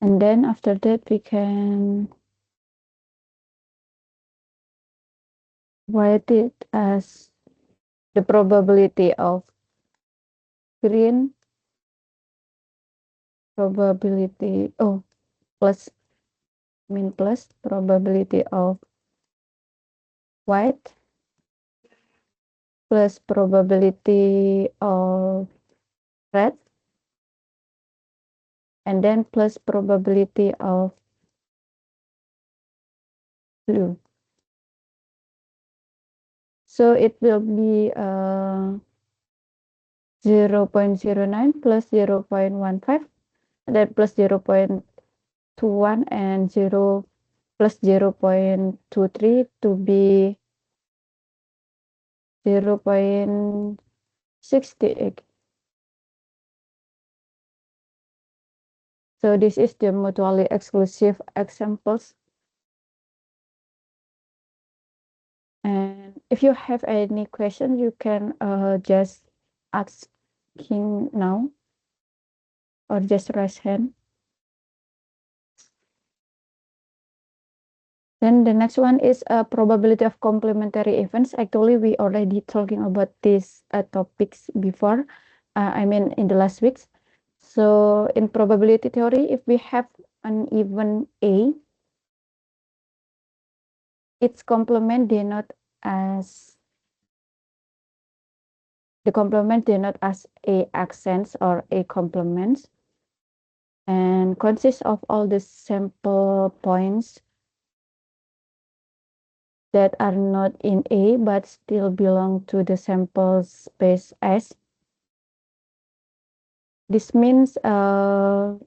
And then after that, we can write it as the probability of green, probability, plus, plus probability of white, plus probability of red, and then plus probability of blue. So it will be 0.09 plus 0.15, then plus 0.21 and 0 plus 0.23 to be 0.68. So this is the mutually exclusive examples. And if you have any question, you can just asking now or just raise hand. Then the next one is a probability of complementary events. Actually, we already talking about these topics before. I mean, in the last weeks. So in probability theory, if we have an event A, its complement denote as the complement denote as A accents or A complements, and consists of all the sample points that are not in A but still belong to the sample space S. This means A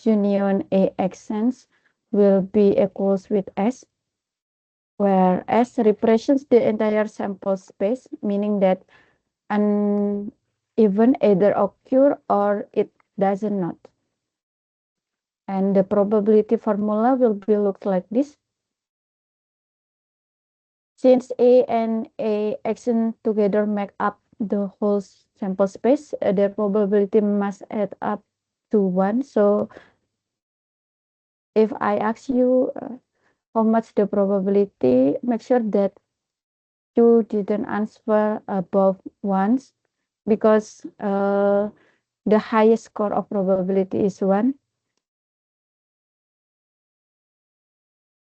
union A accents will be equals with S, where S represents the entire sample space, meaning that an event either occur or it does not. And the probability formula will be looked like this. Since A and A action together make up the whole sample space, their probability must add up to 1. So if I ask you how much the probability, make sure that you didn't answer above once, because the highest score of probability is 1.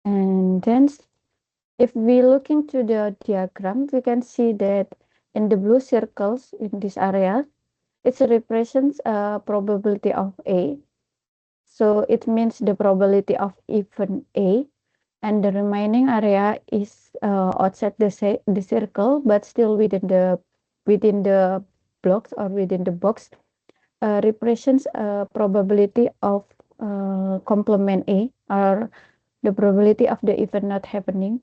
And then if we look into the diagram, we can see that in the blue circles in this area, it represents a probability of A. So it means the probability of event A, and the remaining area is outside the circle, but still within the blocks or within the box, represents a probability of complement A, or the probability of the event not happening.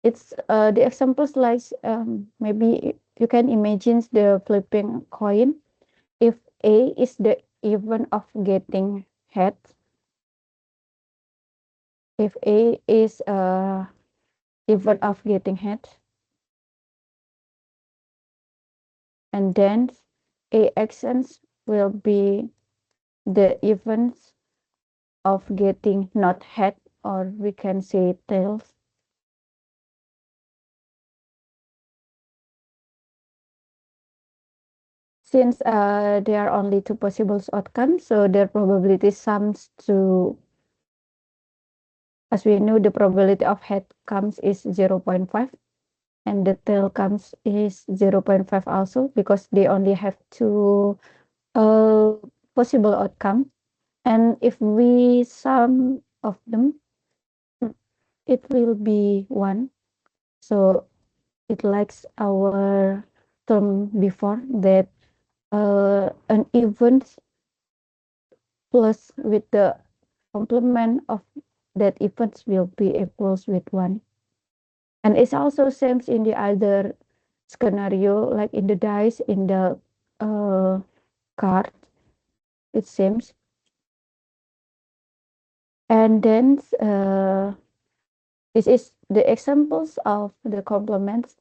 It's the examples like maybe you can imagine the flipping coin. If A is the event of getting head, if A is event of getting head, and then A actions will be the events of getting not head, or we can say tails. Since there are only two possible outcomes, so their probability sums to, as we know, the probability of head comes is 0.5, and the tail comes is 0.5 also, because they only have two possible outcome. And if we sum of them, it will be 1. So it likes our term before, that an event plus with the complement of that event will be equals with 1. And it's also same in the other scenario, like in the dice, in the card, it seems. And then this is the examples of the complements.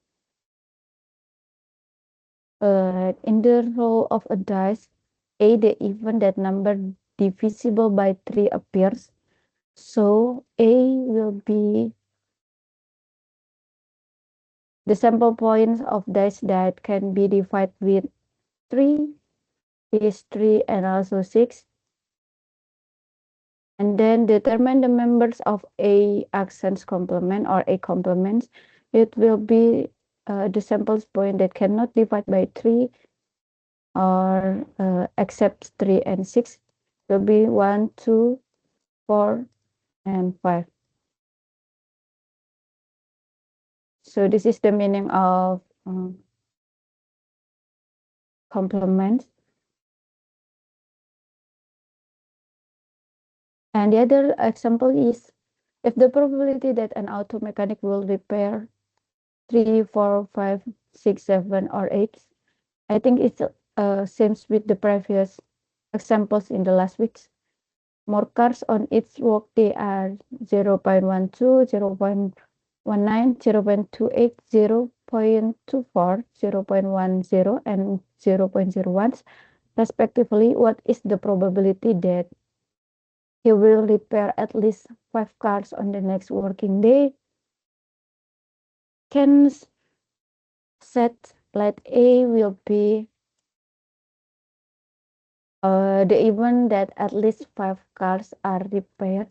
In the roll of a dice, A, the event that number divisible by 3 appears. So A will be the sample points of dice that can be divided with 3 is 3 and also 6. And then determine the members of A accents complement or A complements. It will be the samples point that cannot divide by 3 or except 3 and 6 will be 1, 2, 4, and 5. So this is the meaning of complement. And the other example is if the probability that an auto mechanic will repair 3, 4, 5, 6, 7, or 8. I think it's same with the previous examples in the last weeks. More cars on each workday are 0.12, 0.19, 0.28, 0.24, 0.10, and 0.01, respectively. What is the probability that he will repair at least 5 cars on the next working day? Can set let A will be the event that at least 5 cars are repaired.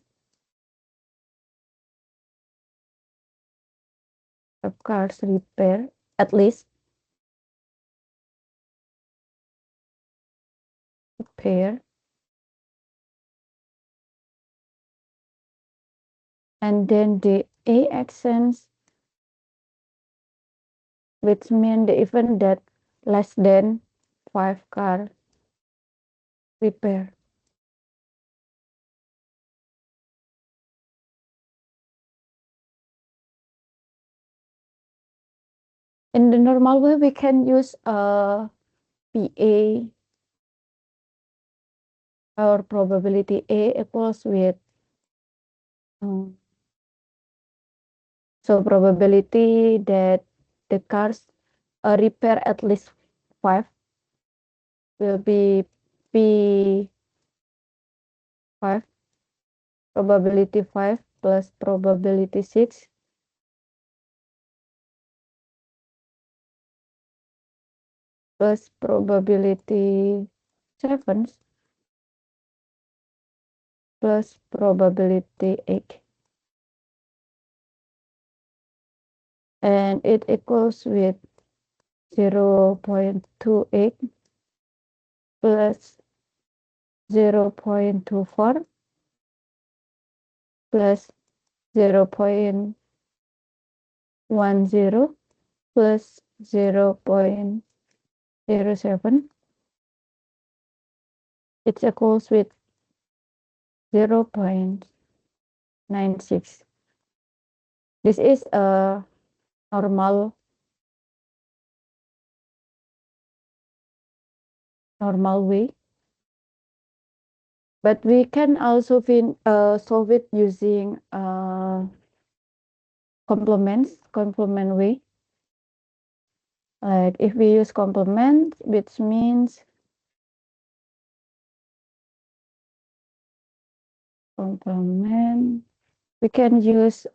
5 cars repair at least repair. And then the A actions, which mean the event that less than 5 car repair. In the normal way, we can use PA or probability A equals with so probability that the cars repair at least 5 will be P5, probability 5 plus probability 6 plus probability 7 plus probability 8. And it equals with 0.28 plus 0.24 plus 0.10 plus 0.07. It equals with 0.96. This is a normal way, but we can also solve it using complement way. Like if we use complement, which means complement, we can use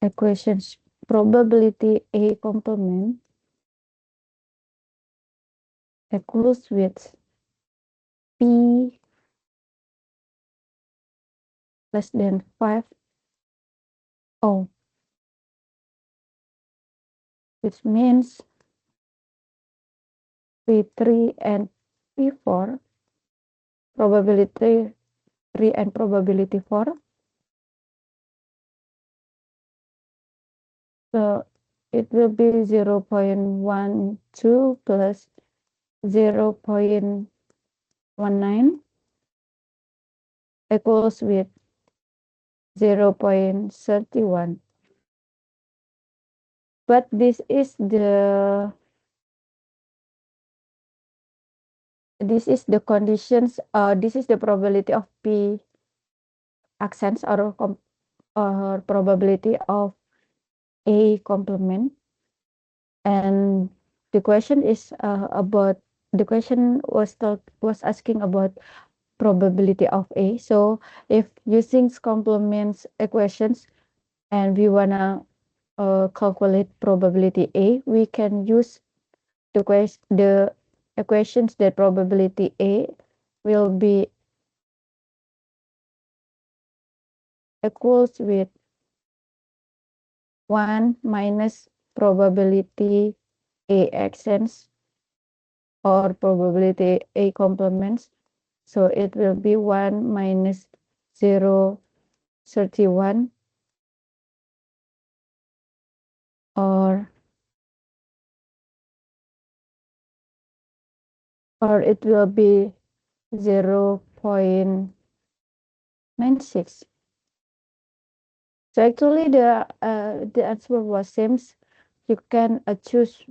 equations probability A complement equals with P less than 5 O, which means P3 and P4, probability 3 and probability 4. So it will be 0.12 plus 0.19 equals with 0.31. But this is the conditions, this is the probability of P accents or probability of A complement. And the question is the question was asking about probability of A. So if using complements equations and we wanna calculate probability A, we can use the equations that probability A will be equals with 1 minus probability A extends or probability A complements. So it will be 1 minus 0.31 or it will be 0.96. So actually the answer was same. You can choose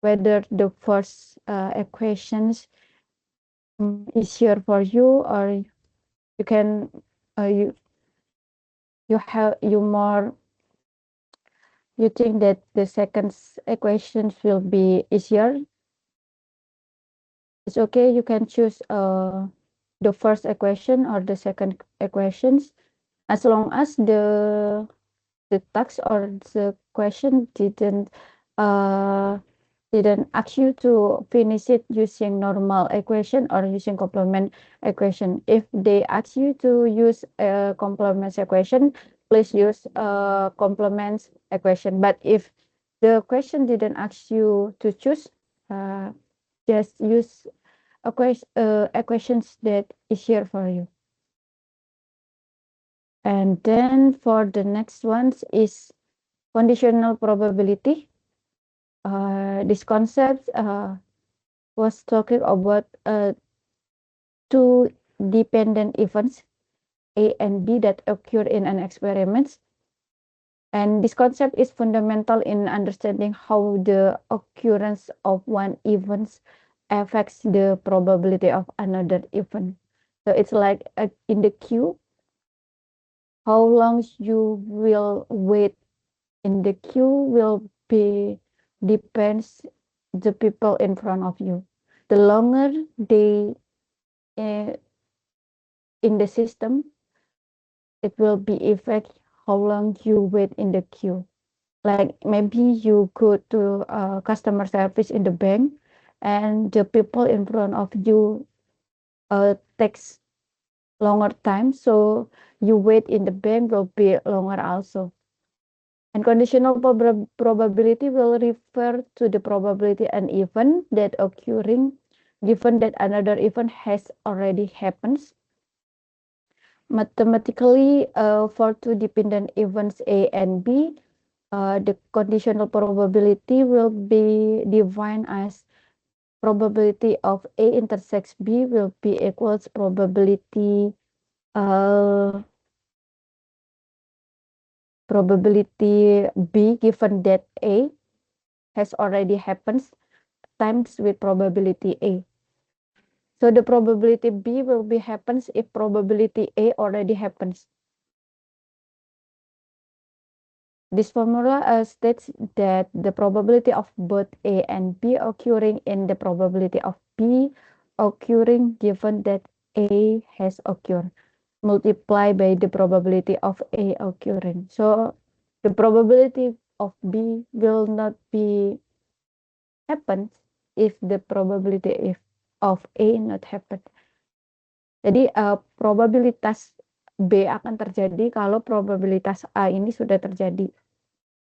whether the first equations easier for you, or you can you think that the second equations will be easier. It's okay, you can choose the first equation or the second equations, as long as the text or the question didn't ask you to finish it using normal equation or using complement equation. If they ask you to use a complement equation, please use a complement equation. But if the question didn't ask you to choose, just use equations that easier for you. And then for the next ones is conditional probability. This concept was talking about two dependent events, A and B, that occur in an experiment. And this concept is fundamental in understanding how the occurrence of one event affects the probability of another event. So it's like in the queue, how long you will wait in the queue will be depends the people in front of you. The longer they in the system, it will be affect how long you wait in the queue. Like maybe you go to customer service in the bank, and the people in front of you takes longer time, so you wait in the bank will be longer also. And conditional probability will refer to the probability an event that occurring given that another event has already happened. Mathematically, for two dependent events A and B, the conditional probability will be defined as probability of A intersects B will be equals probability B given that A has already happened times with probability A. So the probability B will be happens if probability A already happens. This formula states that the probability of both A and B occurring in the probability of B occurring given that A has occurred, multiplied by the probability of A occurring. So the probability of B will not be happen if the probability of A not happen. Jadi probabilitas B akan terjadi kalau probabilitas A ini sudah terjadi.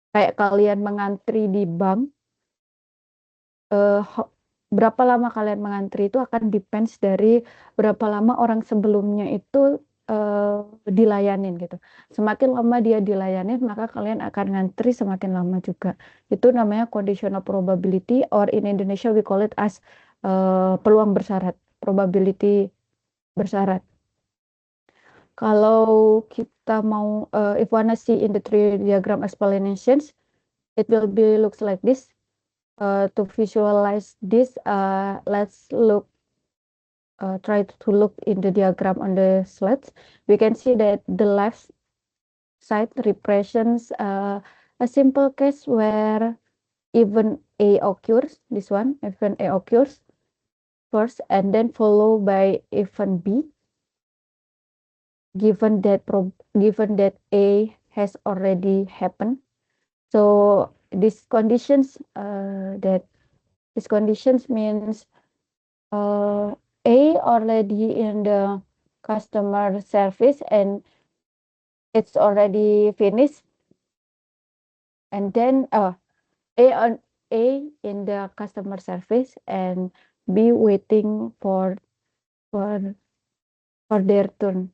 Kayak kalian mengantri di bank, berapa lama kalian mengantri itu akan depends dari berapa lama orang sebelumnya itu dilayanin gitu. Semakin lama dia dilayanin, maka kalian akan ngantri semakin lama juga. Itu namanya conditional probability, or in Indonesia we call it as peluang bersyarat, probability bersyarat. Kalau kita mau, if wanna see in the tree diagram explanations, it will be looks like this. To visualize this, let's try to look in the diagram on the slides. We can see that the left side represents a simple case where even A occurs, this one, event A occurs first, and then followed by event B, given that A has already happened. So these conditions means A already in the customer service and it's already finished, and then A in the customer service and B waiting for for their turn.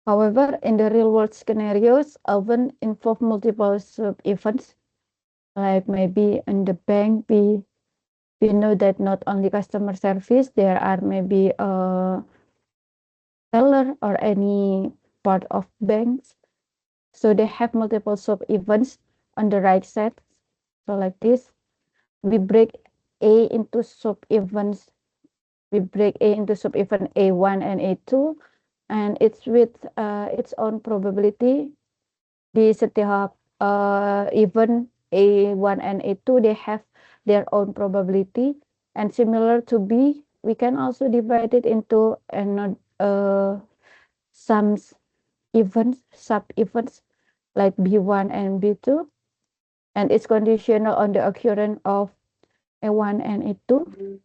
However, in the real world scenarios, often involve multiple sub events. Like maybe in the bank, we know that not only customer service, there are maybe a teller or any part of banks. So they have multiple sub events on the right side. So like this, we break A into sub events. We break A into sub event A1 and A2, and it's with its own probability. Di setiap event A1 and A2, they have their own probability. And similar to B, we can also divide it into some events, sub-events like B1 and B2. And it's conditional on the occurrence of A1 and A2.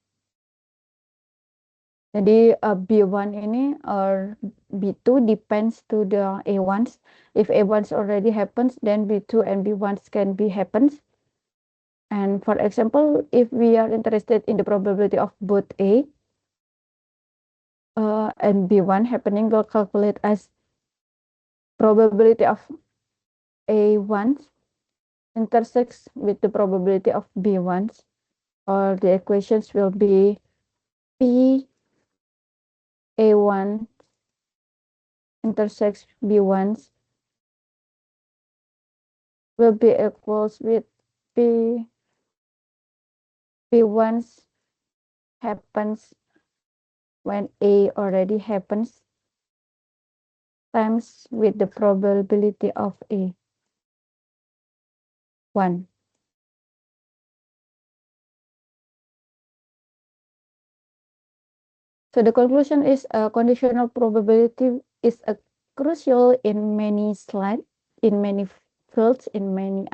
Jadi B1 ini or B2 depends to the A1s. If A1s already happens, then B2 and B1s can be happens. And for example, if we are interested in the probability of both A and B1 happening, we'll calculate as probability of A1s intersects with the probability of B1s, or the equations will be P A1 intersects B1s will be equals with B1s happens when A already happens times with the probability of A1. So the conclusion is conditional probability is a crucial in many slides, in many fields, in many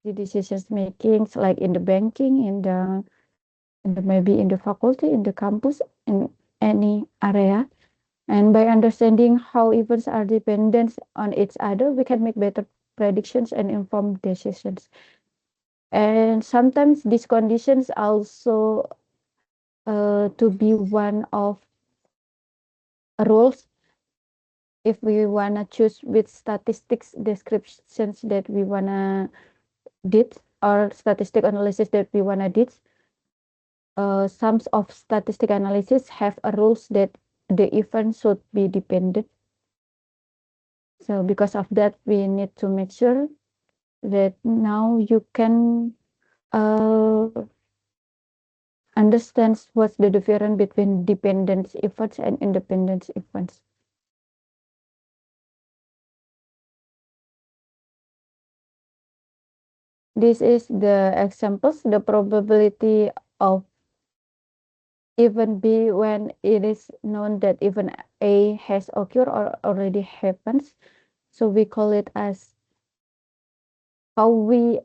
decisions makings, like in the banking, in the maybe in the faculty, in the campus, in any area. And by understanding how events are dependent on each other, we can make better predictions and informed decisions. And sometimes these conditions also to be one of rules if we wanna choose which statistics descriptions that we wanna did or statistic analysis that we wanna did. Some of statistic analysis have a rules that the event should be dependent. So because of that, we need to make sure that now you can understand what's the difference between dependence events and independence events. This is the examples, the probability of event B when it is known that event A has occurred or already happens. So we call it as how we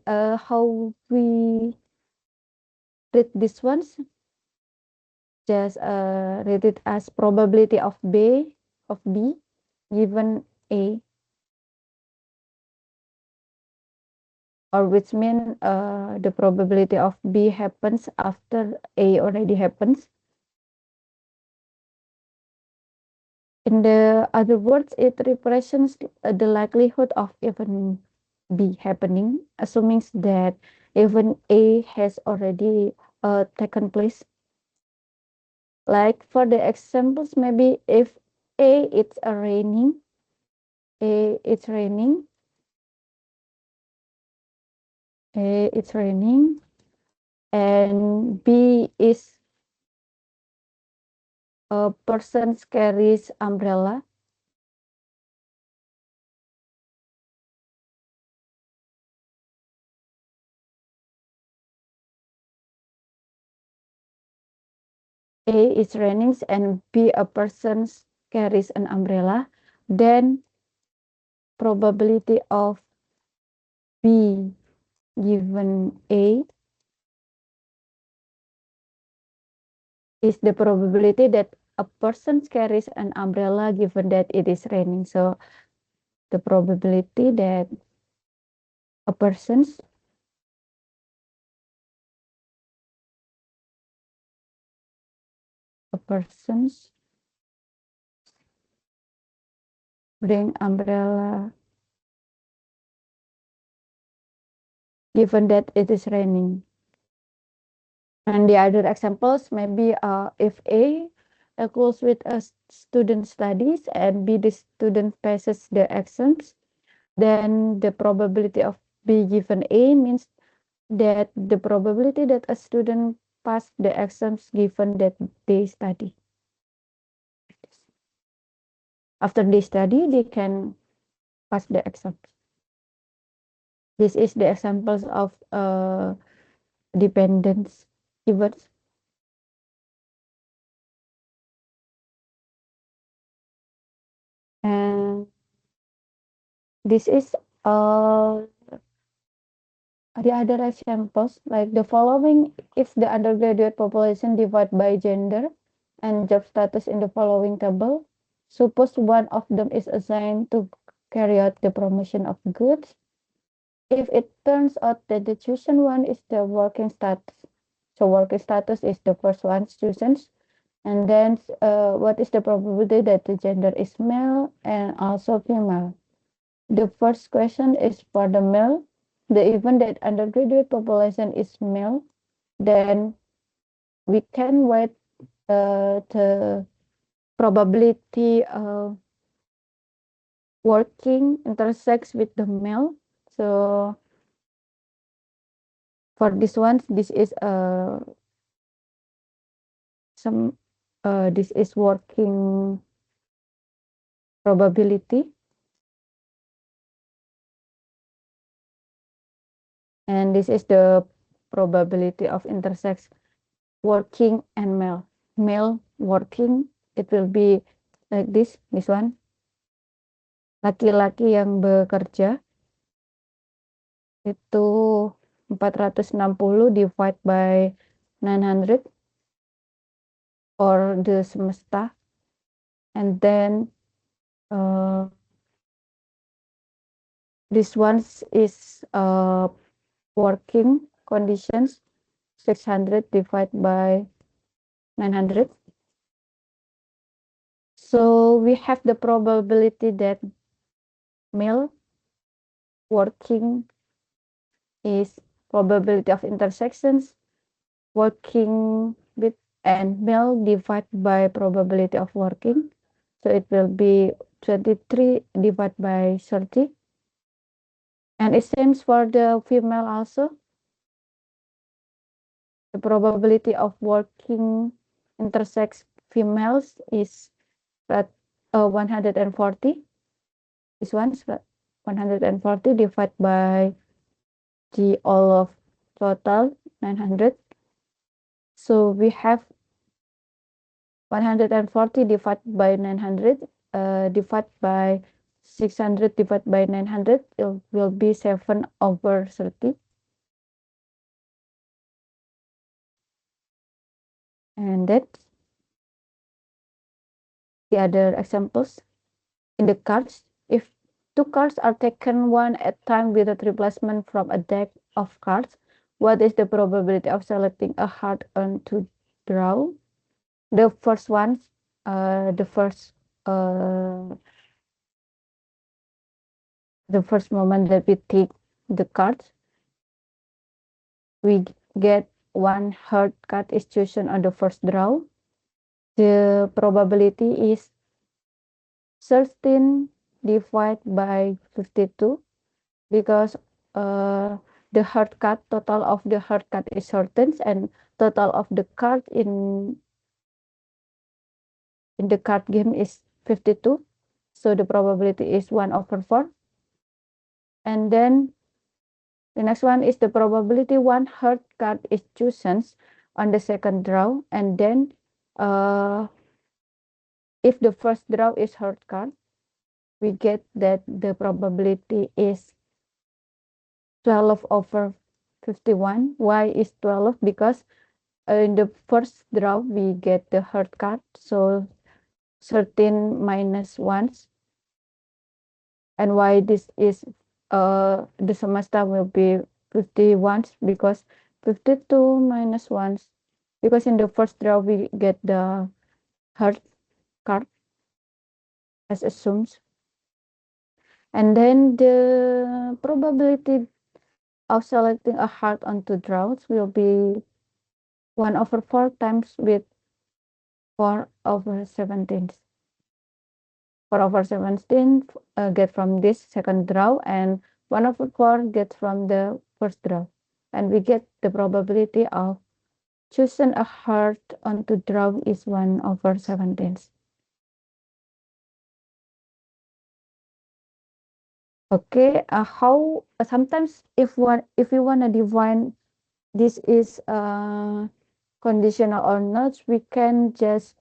read this ones. Just read it as probability of B given A, or which mean the probability of B happens after A already happens. In the other words, it represents the likelihood of event B happening, assuming that event A has already taken place. Like for the examples, maybe if A it's raining, A it's raining, A it's raining, and B is a person carries umbrella. A is raining and B a person carries an umbrella, then probability of B given A is the probability that a person carries an umbrella given that it is raining. So the probability that a person's bring umbrella given that it is raining. And the other examples maybe if A equals with a student studies and B the student passes the exams, then the probability of B given A means that the probability that a student pass the exams given that they study. After they study, they can pass the exams. This is the examples of dependence keywords. And this is the other examples like the following. If the undergraduate population divide by gender and job status in the following table, suppose one of them is assigned to carry out the promotion of goods. If it turns out that the chosen one is the working status, so working status is the first one chosen, and then what is the probability that the gender is male and also female? The first question is for the male. The event that undergraduate population is male, then we can write the probability working intersects with the male. So for this one, this is this is working probability, and this is the probability of intersex working and male working. It will be like this one, laki-laki yang bekerja itu 460 divide by 900 or the semesta, and then this one is working conditions 600 divided by 900. So we have the probability that male working is probability of intersections working with and male divided by probability of working. So it will be 23 divided by 30. And it seems for the female also. The probability of working intersex females is at 140. This one's 140 divided by the all of total 900. So we have 140 divided by 900 divided by 600 divided by 900, it will be 7/30. And that's the other examples. In the cards, if two cards are taken one at a time with a replacement from a deck of cards, what is the probability of selecting a hard earned to draw? The first one, the first moment that we take the cards, we get one hard card is chosen on the first draw. The probability is 13 divided by 52 because the hard card, total of the hard card is 13 and total of the card in in the card game is 52. So the probability is 1/4. And then the next one is the probability one heart card is chosen on the second draw. And then if the first draw is heart card, we get that the probability is 12/51. Why is 12? Because in the first draw, we get the heart card. So 13 minus 1. And why this is the semester will be 51 because 52 minus 1, because in the first draw we get the heart card as assumed, and then the probability of selecting a heart onto draws will be 1/4 times with 4/17. 4/17 get from this second draw, and 1/4 get from the first draw, and we get the probability of choosing a heart onto draw is 1/17. Okay, how sometimes if you want to define this is conditional or not, we can just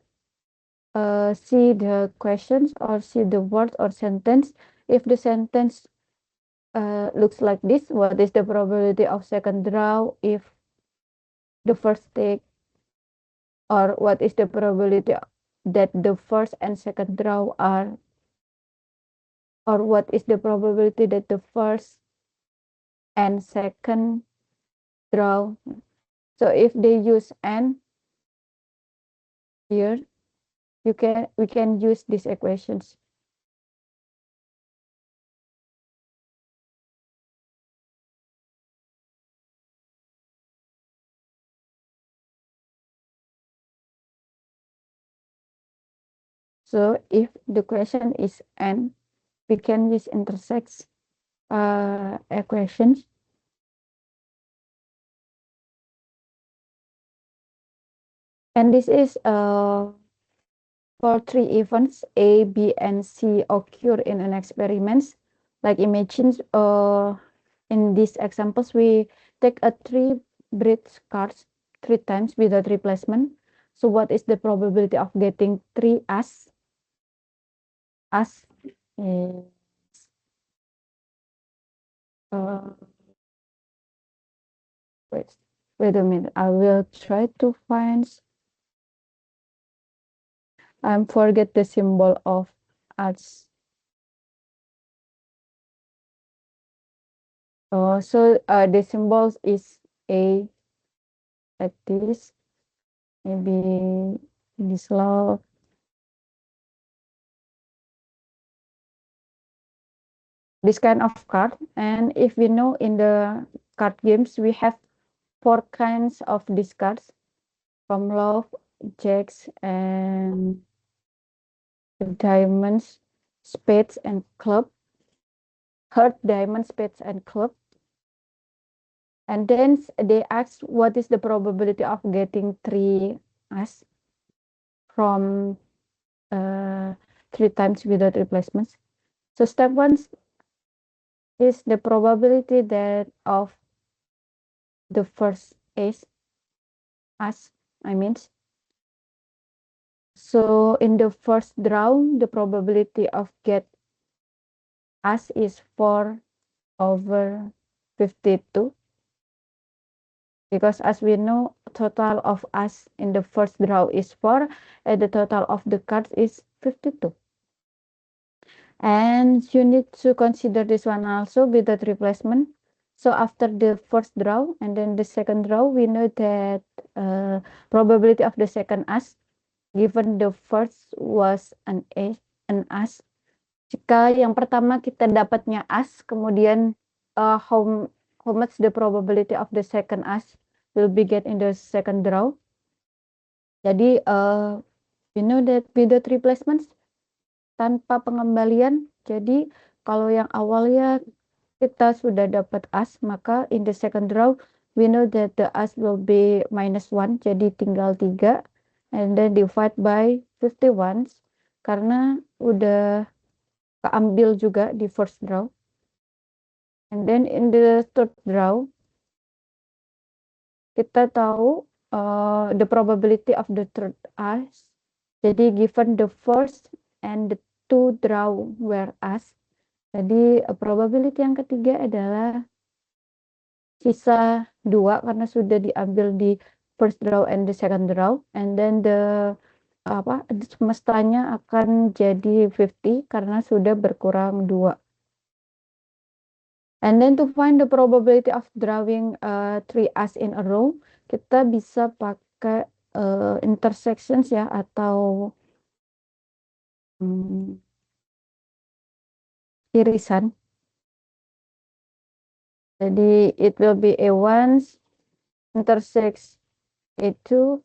see the questions or see the word or sentence. If the sentence looks like this, what is the probability of second draw if the first take, or what is the probability that the first and second draw are, or what is the probability that the first and second draw. So if they use and here, we can use these equations. So if the question is and, we can use intersects equations. And this is for 3 events A, B, and C occur in an experiment. Like imagine in these examples, we take a 3 bridge cards 3 times without replacement. So what is the probability of getting 3 as? As is wait a minute, I will try to find. I forget the symbol of as. So the symbols is A like this, maybe this love. This kind of card. And if we know in the card games, we have 4 kinds of these cards from love, jacks, and diamonds, spades, and club. Heart, diamond, spades, and club. And then they ask what is the probability of getting 3 as from 3 times without replacements. So step 1 is the probability that of the first ace as, I mean. So in the first draw, the probability of get as is 4/52. Because as we know, total of as in the first draw is 4, and the total of the cards is 52. And you need to consider this one also without replacement. So after the first draw and then the second draw, we know that probability of the second as, given the first was an as. Jika yang pertama kita dapatnya as, kemudian how much the probability of the second as will be get in the second draw. Jadi we know that without replacements, tanpa pengembalian. Jadi kalau yang awalnya kita sudah dapat as, maka in the second draw we know that the as will be -1, jadi tinggal 3, and then divide by 51 karena udah keambil juga di first draw. And then in the third draw, kita tahu the probability of the third as. Jadi given the first and the two draw were as. Jadi probability yang ketiga adalah sisa 2 karena sudah diambil di first draw and the second draw. And then the semestanya akan jadi 50 karena sudah berkurang 2. And then to find the probability of drawing 3 as in a row, kita bisa pakai intersections ya atau irisan. Jadi it will be A1 intersects A2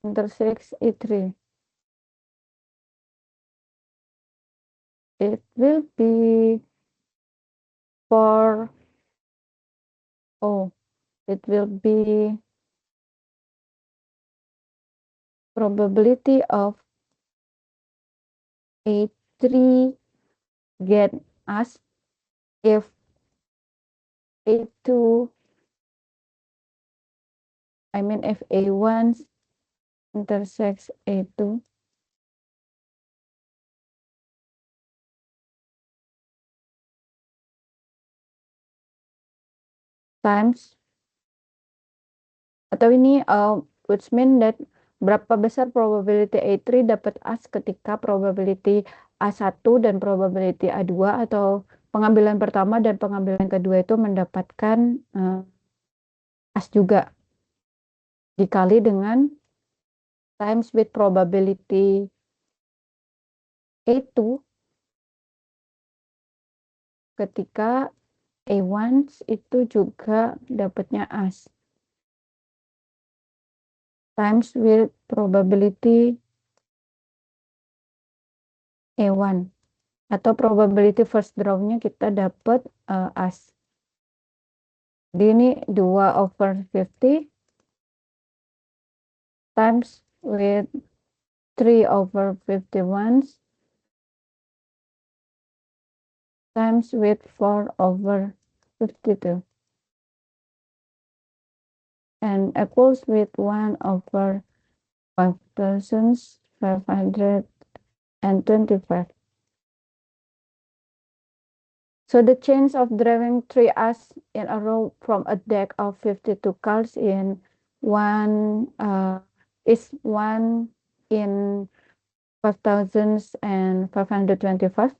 intersects A3. It will be it will be probability of A3 get as if A2 if A1 intersects A2 times atau ini which mean that berapa besar probability A3 dapat as ketika probability A1 dan probability A2 atau pengambilan pertama dan pengambilan kedua itu mendapatkan as juga dikali dengan times with probability A2 ketika A1 itu juga dapatnya as times with probability A1 atau probability first draw-nya kita dapat as. Jadi ini 2/50 times with 3/51 times with 4/52 and equals with 1/5525. So the chance of drawing 3 as in a row from a deck of 52 cards is 1 in 5,525.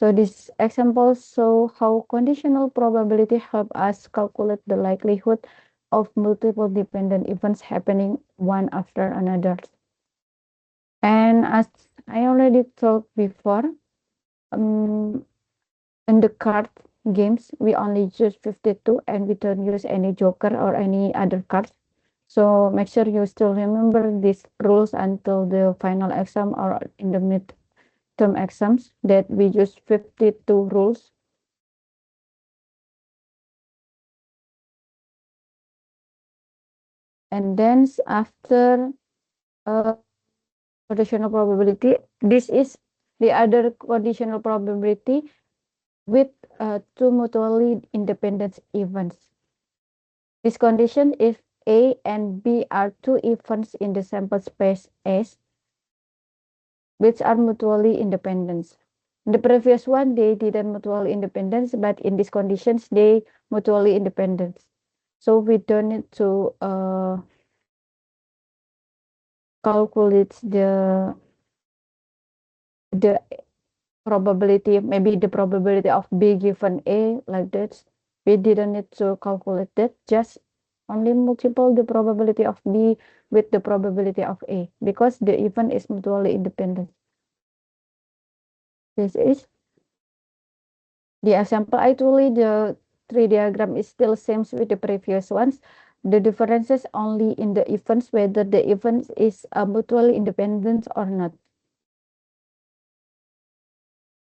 So this example show how conditional probability help us calculate the likelihood of multiple dependent events happening one after another. And as I already talked before, in the card games, we only use 52 and we don't use any joker or any other cards. So make sure you still remember these rules until the final exam or in the midterm exams that we use 52 rules. And then after conditional probability, this is the other conditional probability with two mutually independent events. This condition if A and B are two events in the sample space S, which are mutually independent. In the previous one, they didn't mutually independent, but in these conditions, they mutually independent. So we don't need to calculate the probability, maybe the probability of B given A like that. We didn't need to calculate that, just only multiple the probability of B with the probability of A because the event is mutually independent. This is the example. Actually, the tree diagram is still same with the previous ones. The differences only in the events, whether the event is mutually independent or not.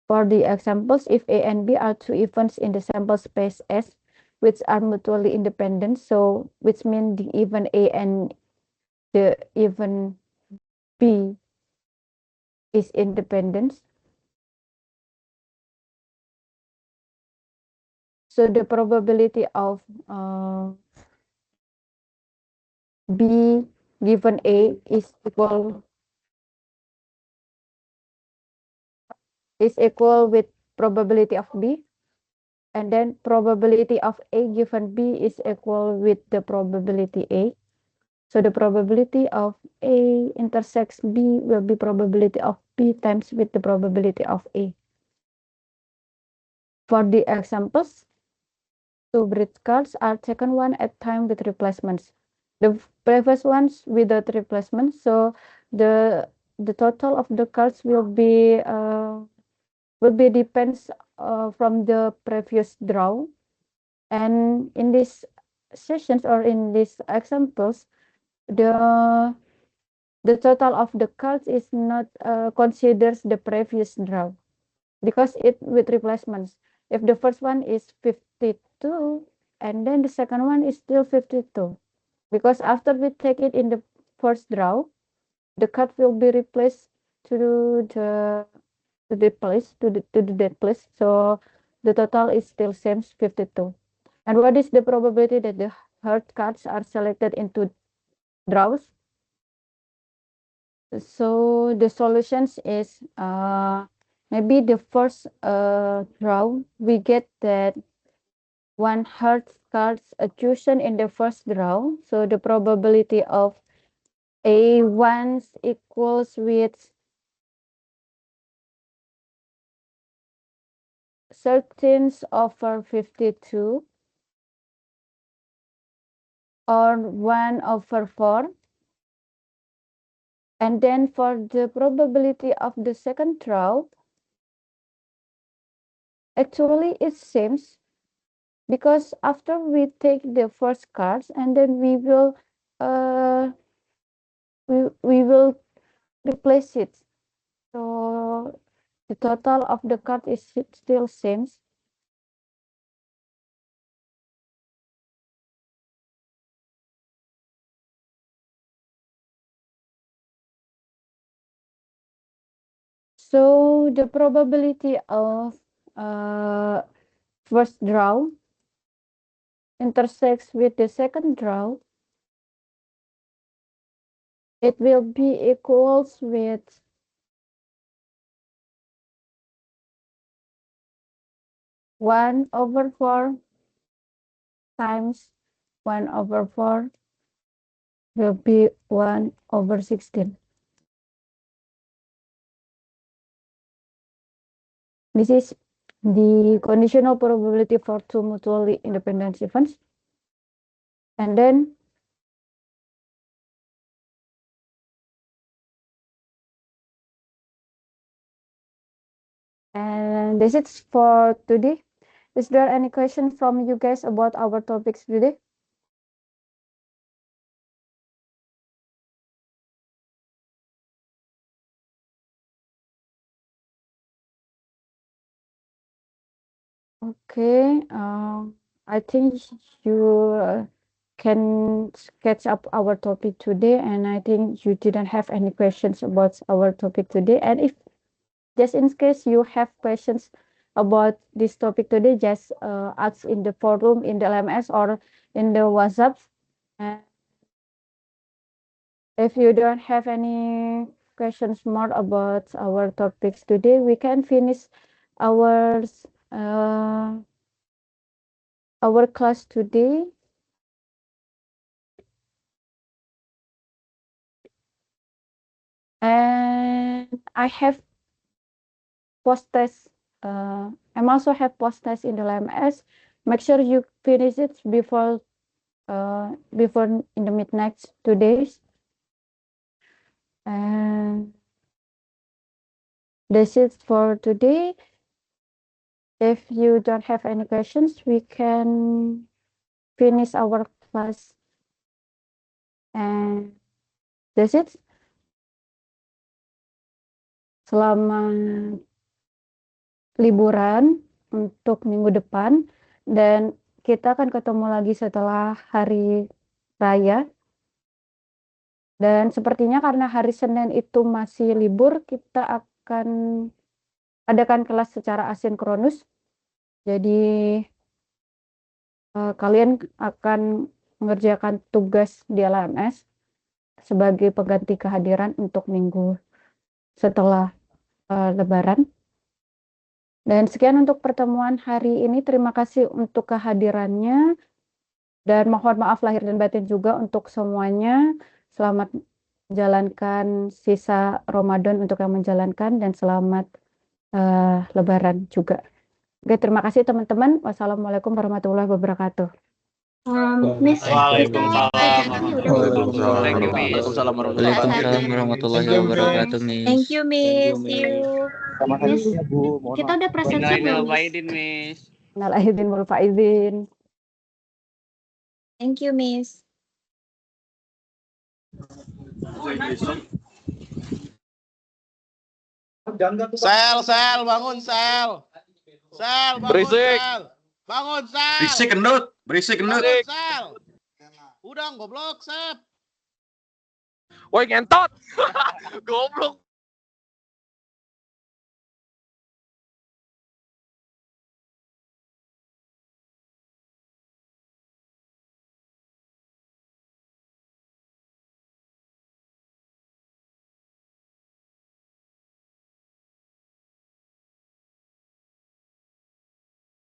For the examples, if A and B are two events in the sample space S, which are mutually independent, so which means the event A and the event B is independent. So the probability of B given A is equal with probability of B, and then probability of A given B is equal with the probability A. So the probability of A intersects B will be probability of B times with the probability of A. For the examples, two bridge cards are taken one at a time with replacements. The previous ones without replacement, so the total of the cards will be depends from the previous draw. And in these sessions or in these examples, the total of the cards is not considers the previous draw, because it with replacements. If the first one is 52 and then the second one is still 52, because after we take it in the first draw, the card will be replaced to the place to the dead place, so the total is still same 52. And what is the probability that the hard cards are selected into draws? So the solutions is maybe the first draw we get that one hard cards chosen in the first draw, so the probability of A1 equals with 13/52 or 1/4. And then for the probability of the second draw, actually it seems, because after we take the first cards and then we will replace it, so the total of the card is still same. So the probability of first draw intersects with the second draw, it will be equals with 1/4 times 1/4 will be 1/16. This is the conditional probability for two mutually independent events. And then this is for today. Is there any question from you guys about our topics today? Okay, I think you can catch up our topic today, and I think you didn't have any questions about our topic today. And if just in case you have questions about this topic today, just ask in the forum, in the LMS, or in the WhatsApp. And if you don't have any questions more about our topics today, we can finish our class today. And I have post test. I'm also have post test in the LMS. Make sure you finish it before in the midnight 2 days. And this is for today. If you don't have any questions, we can finish our class. And that's it. Selamat liburan untuk minggu depan. Dan kita akan ketemu lagi setelah hari raya. Dan sepertinya karena hari Senin itu masih libur, kita akan adakan kelas secara asinkronus. Jadi kalian akan mengerjakan tugas di LMS sebagai pengganti kehadiran untuk minggu setelah Lebaran. Dan sekian untuk pertemuan hari ini. Terima kasih untuk kehadirannya. Dan mohon maaf lahir dan batin juga untuk semuanya. Selamat menjalankan sisa Ramadan untuk yang menjalankan dan selamat Lebaran juga. Oke, terima kasih teman-teman. Wassalamualaikum warahmatullahi wabarakatuh. Miss, Waalaikumsalam. Waalaikumsalam warahmatullahi wabarakatuh, Miss. Thank you, Miss. See you. Miss, kita udah presentasi belum, Miss? Minal aidin wal faizin. Thank you, Miss. Sel, bangun Sel. Sel, bangun Berisik. Sel. Bangun Sel. Berisik kendut. Bangun Sel. Udah goblok, Sep. Woi ngentot. Goblok.